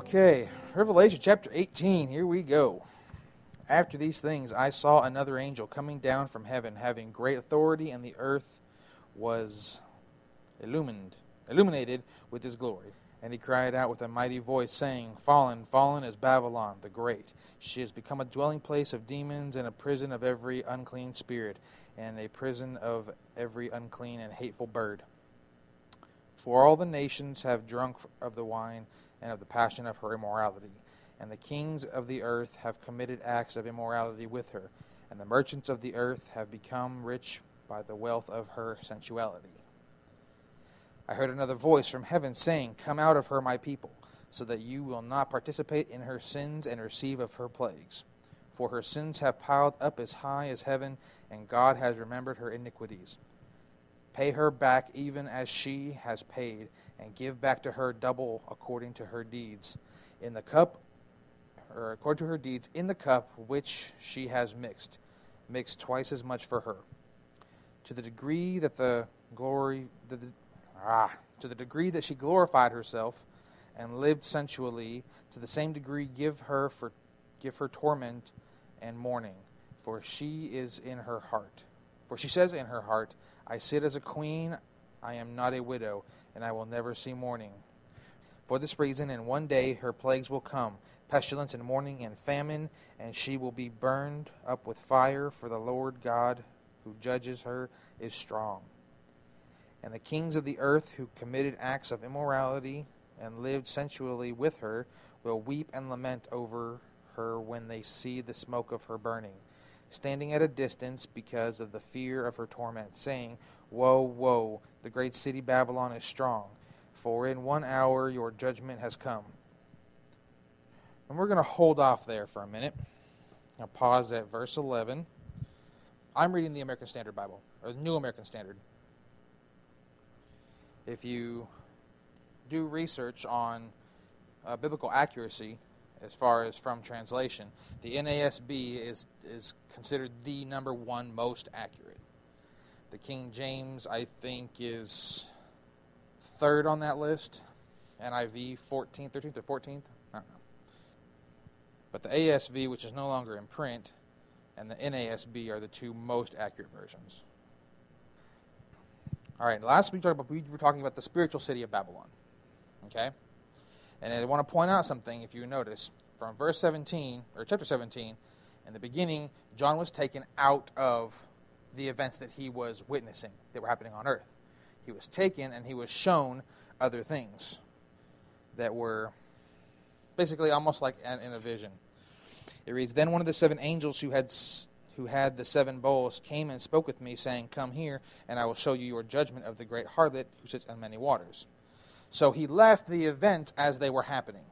Okay, Revelation chapter 18, here we go. After these things I saw another angel coming down from heaven, having great authority, and the earth was illuminated with his glory. And he cried out with a mighty voice, saying, Fallen, fallen is Babylon the Great. She has become a dwelling place of demons, and a prison of every unclean spirit, and a prison of every unclean and hateful bird. For all the nations have drunk of the wine and of the passion of her immorality. And the kings of the earth have committed acts of immorality with her, and the merchants of the earth have become rich by the wealth of her sensuality. I heard another voice from heaven saying, Come out of her, my people, so that you will not participate in her sins and receive of her plagues. For her sins have piled up as high as heaven, and God has remembered her iniquities. Pay her back even as she has paid, and give back to her double according to her deeds. According to her deeds, in the cup which she has mixed twice as much for her. To the degree that she glorified herself and lived sensually, to the same degree give her torment and mourning, for she says in her heart, I sit as a queen, I am not a widow, and I will never see mourning. For this reason, in one day her plagues will come, pestilence and mourning and famine, and she will be burned up with fire, for the Lord God who judges her is strong. And the kings of the earth who committed acts of immorality and lived sensually with her will weep and lament over her when they see the smoke of her burning, standing at a distance because of the fear of her torment, saying, Woe, woe, the great city Babylon is strong, for in 1 hour your judgment has come. And we're going to hold off there for a minute. I'll pause at verse 11. I'm reading the American Standard Bible, or the New American Standard. If you do research on biblical accuracy, as far as from translation, the NASB is considered the number one most accurate. The King James, I think, is third on that list. NIV, 13th or 14th? I don't know. But the ASV, which is no longer in print, and the NASB are the two most accurate versions. All right, last week we were talking about the spiritual city of Babylon. Okay? And I want to point out something, if you notice, from verse 17, or chapter 17, in the beginning, John was taken out of the events that he was witnessing that were happening on earth. He was taken and he was shown other things that were basically almost like in a vision. It reads, Then one of the 7 angels who had the 7 bowls came and spoke with me, saying, Come here, and I will show you your judgment of the great harlot who sits on many waters. So he left the events as they were happening.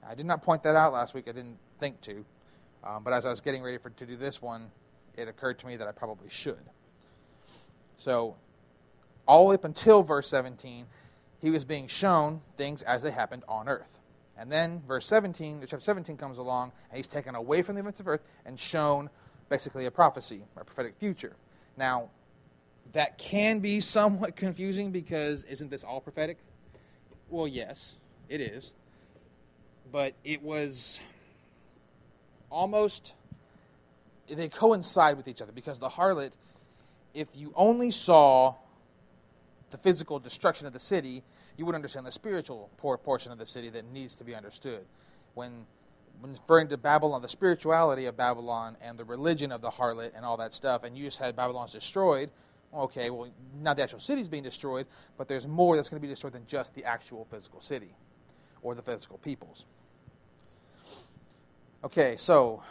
I did not point that out last week. I didn't think to. But as I was getting ready to do this one, it occurred to me that I probably should. So all the way up until verse 17, he was being shown things as they happened on earth. And then verse 17, chapter 17 comes along, and he's taken away from the events of earth and shown basically a prophecy, a prophetic future. Now, that can be somewhat confusing because isn't this all prophetic? Well, yes, it is. But it was almost, they coincide with each other because the harlot, if you only saw the physical destruction of the city, you would understand the spiritual portion of the city that needs to be understood. When referring to Babylon, the spirituality of Babylon and the religion of the harlot and all that stuff, and you just had Babylon's destroyed, okay, well, not the actual city's being destroyed, but there's more that's going to be destroyed than just the actual physical city or the physical peoples. Okay, so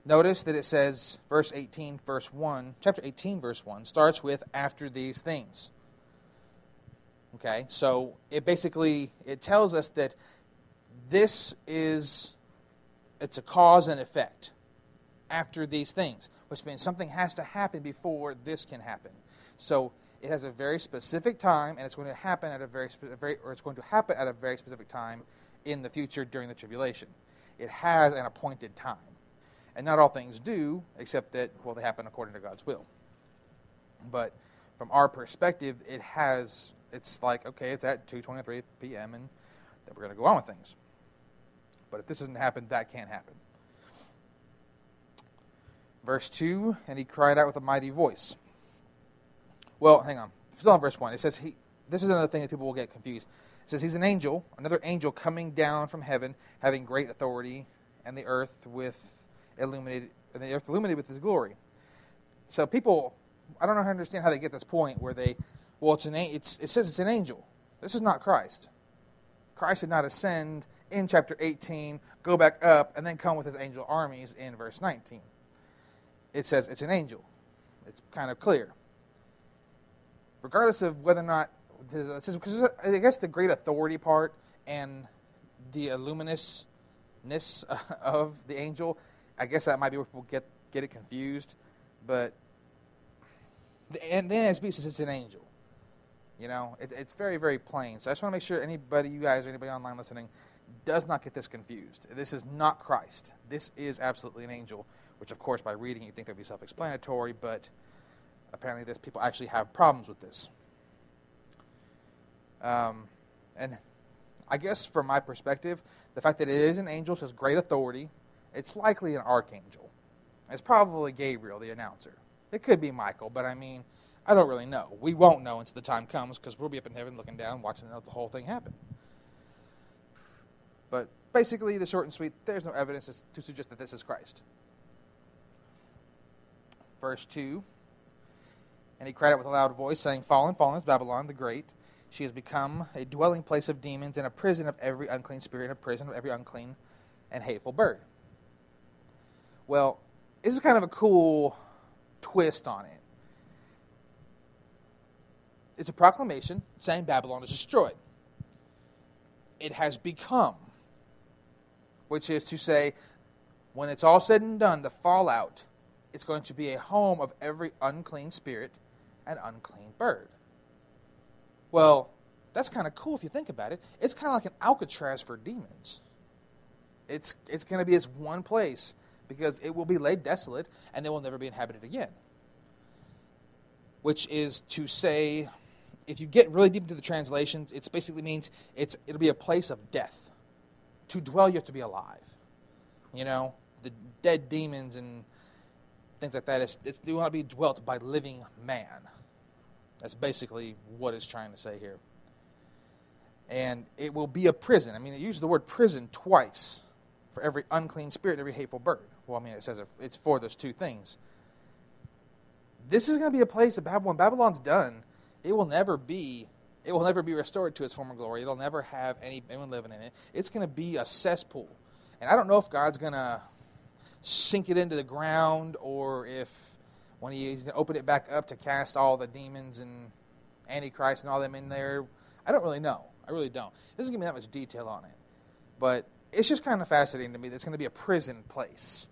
notice that it says, chapter 18, verse 1, starts with, after these things. Okay, so it tells us that it's a cause and effect after these things, which means something has to happen before this can happen. So it has a very specific time, and it's going to happen at a very specific time in the future during the tribulation. It has an appointed time. And not all things do, except that, they happen according to God's will. But from our perspective, it has it's like, okay, it's at 2:23 p.m. and then we're going to go on with things. But if this doesn't happen, that can't happen. Verse 2, and he cried out with a mighty voice. Well, hang on. Still on verse 1. It says, this is another thing that people will get confused. It says, he's an angel, another angel coming down from heaven, having great authority, and the earth illuminated with his glory. So people, I don't know how to understand how they get this point where it says it's an angel. This is not Christ. Christ did not ascend in chapter 18, go back up, and then come with his angel armies in verse 19. It says it's an angel. It's kind of clear. Regardless of whether or not, because I guess the great authority part and the luminousness of the angel, I guess that might be where people get it confused. But and the NSB says it's an angel. You know, it's very, very plain. So I just want to make sure you guys or anybody online listening, does not get this confused. This is not Christ. This is absolutely an angel, which, of course, by reading you think that would be self-explanatory, but apparently there's people actually have problems with this. And I guess from my perspective, the fact that it is an angel says great authority, it's likely an archangel. It's probably Gabriel, the announcer. It could be Michael, but I mean, I don't really know. We won't know until the time comes because we'll be up in heaven looking down, watching the whole thing happen. But basically, the short and sweet, there's no evidence to suggest that this is Christ. Verse 2, and he cried out with a loud voice, saying, Fallen, fallen is Babylon the Great. She has become a dwelling place of demons and a prison of every unclean spirit and a prison of every unclean and hateful bird. Well, this is kind of a cool twist on it. It's a proclamation saying Babylon is destroyed. It has become, which is to say, when it's all said and done, the fallout, it's going to be a home of every unclean spirit and unclean bird. Well, that's kind of cool if you think about it. It's kind of like an Alcatraz for demons. It's going to be this one place because it will be laid desolate and it will never be inhabited again. Which is to say, if you get really deep into the translations, it basically means it'll be a place of death. To dwell, you have to be alive. You know, the dead demons and things like that, they want to be dwelt by living man. That's basically what it's trying to say here. And it will be a prison. I mean, it uses the word prison twice for every unclean spirit and every hateful bird. Well, I mean, it says it's for those two things. This is going to be a place that when Babylon's done, it will never be restored to its former glory. It'll never have anyone living in it. It's going to be a cesspool. And I don't know if God's going to sink it into the ground or if when he's going to open it back up to cast all the demons and Antichrist and all them in there. I don't really know. I really don't. It doesn't give me that much detail on it. But it's just kind of fascinating to me that it's going to be a prison place.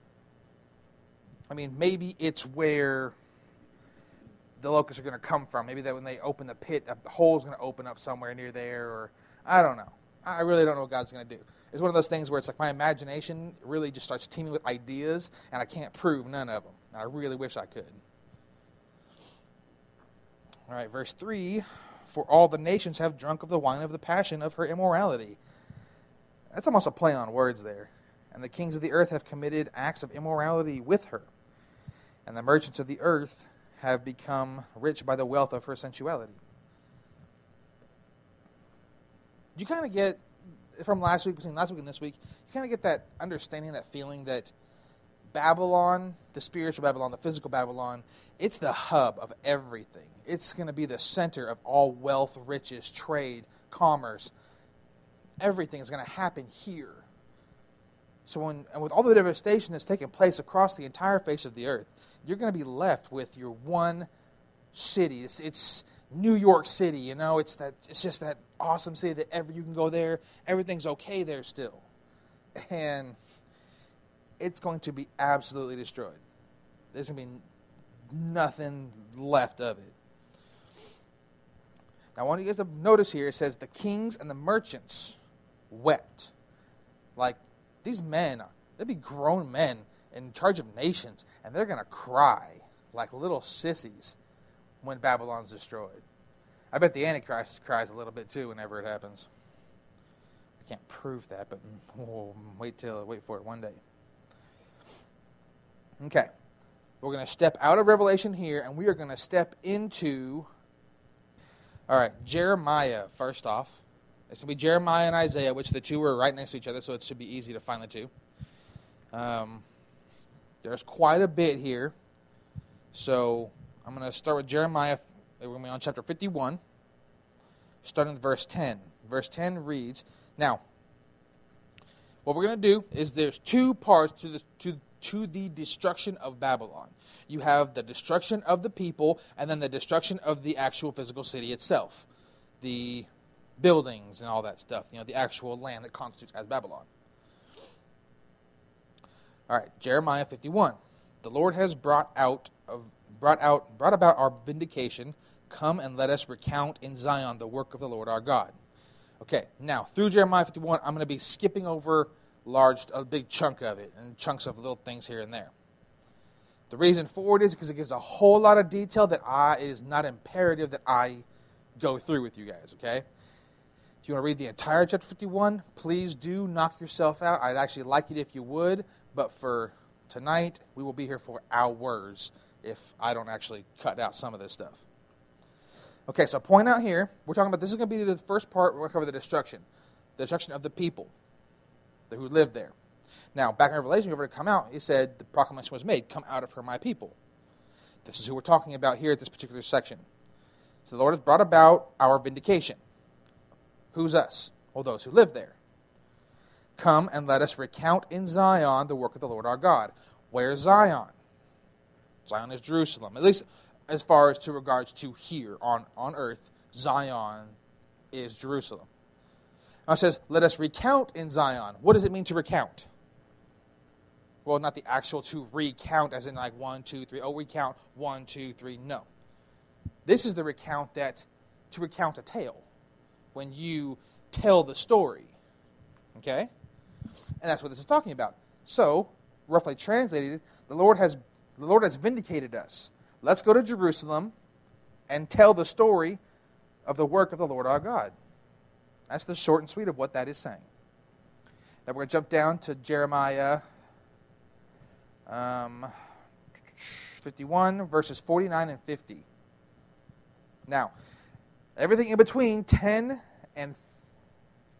I mean, maybe it's where the locusts are going to come from. Maybe that when they open the pit, a hole's going to open up somewhere near there, or I don't know. I really don't know what God's going to do. It's one of those things where it's like my imagination really just starts teeming with ideas, and I can't prove none of them. And I really wish I could. All right, verse 3, for all the nations have drunk of the wine of the passion of her immorality. That's almost a play on words there. And the kings of the earth have committed acts of immorality with her. And the merchants of the earth have become rich by the wealth of her sensuality. You kind of get, from between last week and this week, you kind of get that understanding, that feeling that Babylon, the spiritual Babylon, the physical Babylon, it's the hub of everything. It's going to be the center of all wealth, riches, trade, commerce. Everything is going to happen here. So with all the devastation that's taking place across the entire face of the earth, you're going to be left with your one city. It's New York City, you know. It's just that awesome city that you can go there. Everything's okay there still. And it's going to be absolutely destroyed. There's going to be nothing left of it. Now, I want you guys to notice here, it says the kings and the merchants wept. Like, these men, they'll be grown men in charge of nations, and they're going to cry like little sissies when Babylon's destroyed. I bet the Antichrist cries a little bit too whenever it happens. I can't prove that, but we'll wait for it one day. Okay. We're going to step out of Revelation here, and we are going to step into, all right, Jeremiah first off. It's going to be Jeremiah and Isaiah, which the two are right next to each other, so it should be easy to find the two. There's quite a bit here. So I'm going to start with Jeremiah. We're going to be on chapter 51, starting with verse 10. Verse 10 reads, now, what we're going to do is there's two parts to the destruction of Babylon. You have the destruction of the people, and then the destruction of the actual physical city itself. The buildings and all that stuff, the actual land that constitutes as Babylon. All right, Jeremiah 51. The Lord has brought about our vindication. Come and let us recount in Zion the work of the Lord our God. Okay, now through Jeremiah 51, I'm going to be skipping over a big chunk of it, and chunks of little things here and there. The reason for it is because it gives a whole lot of detail that it is not imperative that I go through with you guys, okay? If you want to read the entire chapter 51, please do knock yourself out. I'd actually like it if you would, but for tonight, we will be here for hours if I don't actually cut out some of this stuff. Okay, so point out here, we're talking about, this is going to be the first part, we're going to cover the destruction of the people who lived there. Now, back in Revelation, whoever to come out, he said the proclamation was made, come out of her, my people. This is who we're talking about here at this particular section. So the Lord has brought about our vindication. Who's us? Well, those who live there. Come and let us recount in Zion the work of the Lord our God. Where's Zion? Zion is Jerusalem. At least as far as to regards to here on earth, Zion is Jerusalem. Now it says, let us recount in Zion. What does it mean to recount? Well, not the actual to recount as in like 1, 2, 3. Oh, recount 1, 2, 3. No. This is the recount to recount a tale. When you tell the story. Okay? And that's what this is talking about. So, roughly translated, the Lord has vindicated us. Let's go to Jerusalem and tell the story of the work of the Lord our God. That's the short and sweet of what that is saying. Now we're going to jump down to Jeremiah 51, verses 49 and 50. Now, everything in between 10 and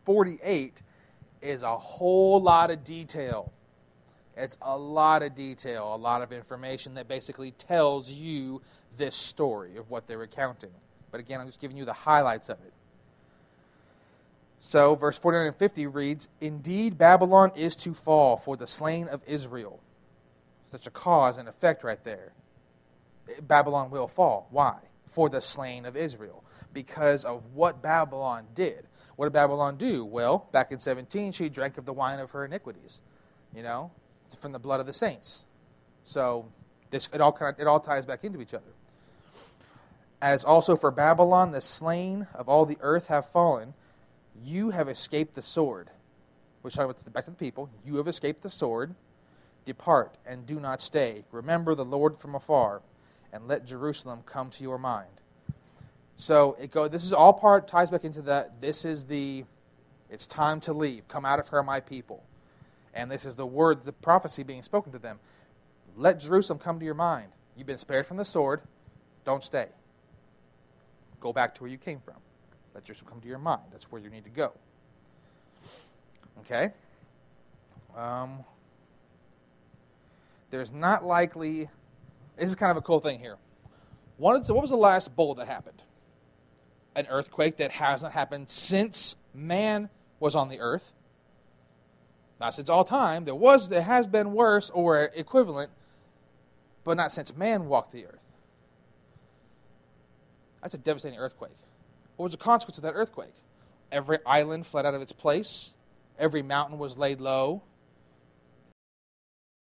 48 is a whole lot of detail. It's a lot of detail, a lot of information that basically tells you this story of what they're recounting. But again, I'm just giving you the highlights of it. So, verse 49 and 50 reads, indeed, Babylon is to fall for the slain of Israel. Such a cause and effect right there. Babylon will fall. Why? For the slain of Israel. Because of what Babylon did. What did Babylon do? Well, back in 17, she drank of the wine of her iniquities. From the blood of the saints. So, it all ties back into each other. As also for Babylon, the slain of all the earth have fallen, you have escaped the sword. Which, back to the people, you have escaped the sword. Depart and do not stay. Remember the Lord from afar, and let Jerusalem come to your mind. So this is all ties back into that. It's time to leave. Come out of her, my people. And this is the word, the prophecy being spoken to them. Let Jerusalem come to your mind. You've been spared from the sword. Don't stay. Go back to where you came from. Let Jerusalem come to your mind. That's where you need to go. Okay? There's not likely... This is kind of a cool thing here. What was the last bowl that happened? An earthquake that has not happened since man was on the earth. Not since all time. There has been worse or equivalent, but not since man walked the earth. That's a devastating earthquake. What was the consequence of that earthquake? Every island fled out of its place. Every mountain was laid low.